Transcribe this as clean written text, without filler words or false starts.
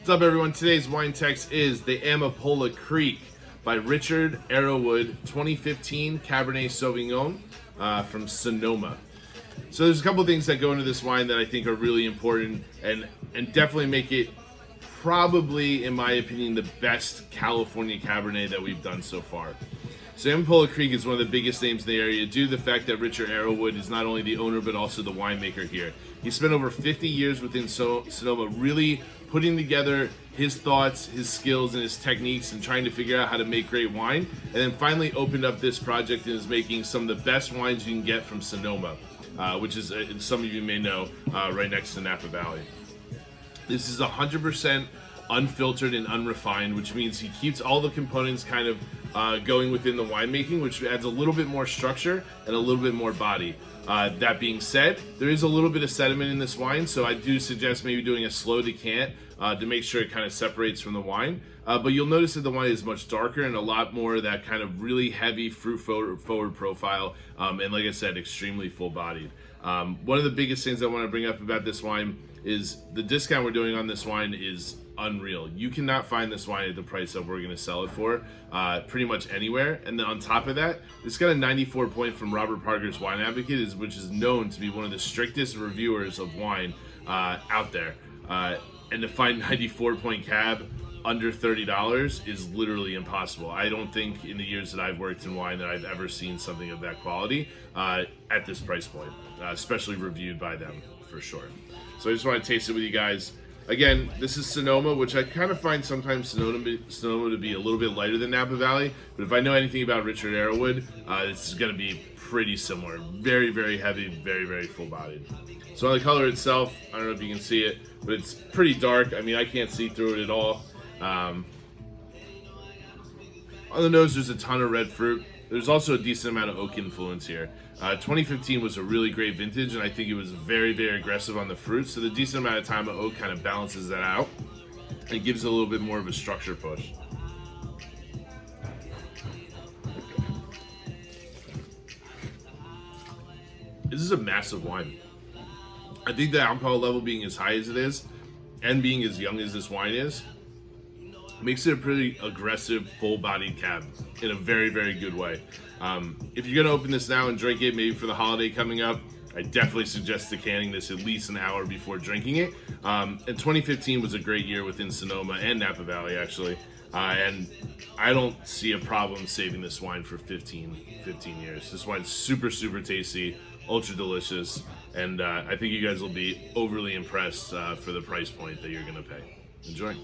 What's up, everyone? Today's wine text is the Amapola Creek by Richard Arrowwood 2015 Cabernet Sauvignon from Sonoma. So there's a couple of things that go into this wine that I think are really important and definitely make it probably, in my opinion, the best California Cabernet that we've done so far. So Amapola Creek is one of the biggest names in the area due to the fact that Richard Arrowwood is not only the owner but also the winemaker here. He spent over 50 years within Sonoma really putting together his thoughts, his skills, and his techniques and trying to figure out how to make great wine, and then finally opened up this project and is making some of the best wines you can get from Sonoma, which is, some of you may know, right next to Napa Valley. This is 100% unfiltered and unrefined, which means he keeps all the components kind of going within the winemaking, which adds a little bit more structure and a little bit more body. That being said, there is a little bit of sediment in this wine, so I do suggest maybe doing a slow decant to make sure it kind of separates from the wine. But you'll notice that the wine is much darker and a lot more of that kind of really heavy fruit forward profile, and like I said, extremely full-bodied. One of the biggest things I want to bring up about this wine is the discount we're doing on this wine is unreal. You cannot find this wine at the price that we're going to sell it for pretty much anywhere. And then on top of that, it's got a 94 point from Robert Parker's Wine Advocate, which is known to be one of the strictest reviewers of wine out there. And to find 94 point cab under $30 is literally impossible. I don't think in the years that I've worked in wine that I've ever seen something of that quality at this price point, especially reviewed by them for sure. So I just want to taste it with you guys. Again, this is Sonoma, which I kind of find sometimes Sonoma to be a little bit lighter than Napa Valley, but if I know anything about Richard Arrowwood, this is going to be pretty similar. Very, very heavy, very, very full-bodied. So on the color itself, I don't know if you can see it, but it's pretty dark. I mean, I can't see through it at all. On the nose, there's a ton of red fruit. There's also a decent amount of oak influence here. 2015 was a really great vintage, and I think it was very, very aggressive on the fruit, so the decent amount of time of oak kind of balances that out and gives it a little bit more of a structure push. This is a massive wine. I think the alcohol level being as high as it is and being as young as this wine is makes it a pretty aggressive, full-bodied cab in a very, very good way. If you're going to open this now and drink it, maybe for the holiday coming up, I definitely suggest decanting this at least an hour before drinking it. And 2015 was a great year within Sonoma and Napa Valley, actually. And I don't see a problem saving this wine for 15 years. This wine's super, super tasty, ultra delicious, and I think you guys will be overly impressed for the price point that you're going to pay. Enjoy.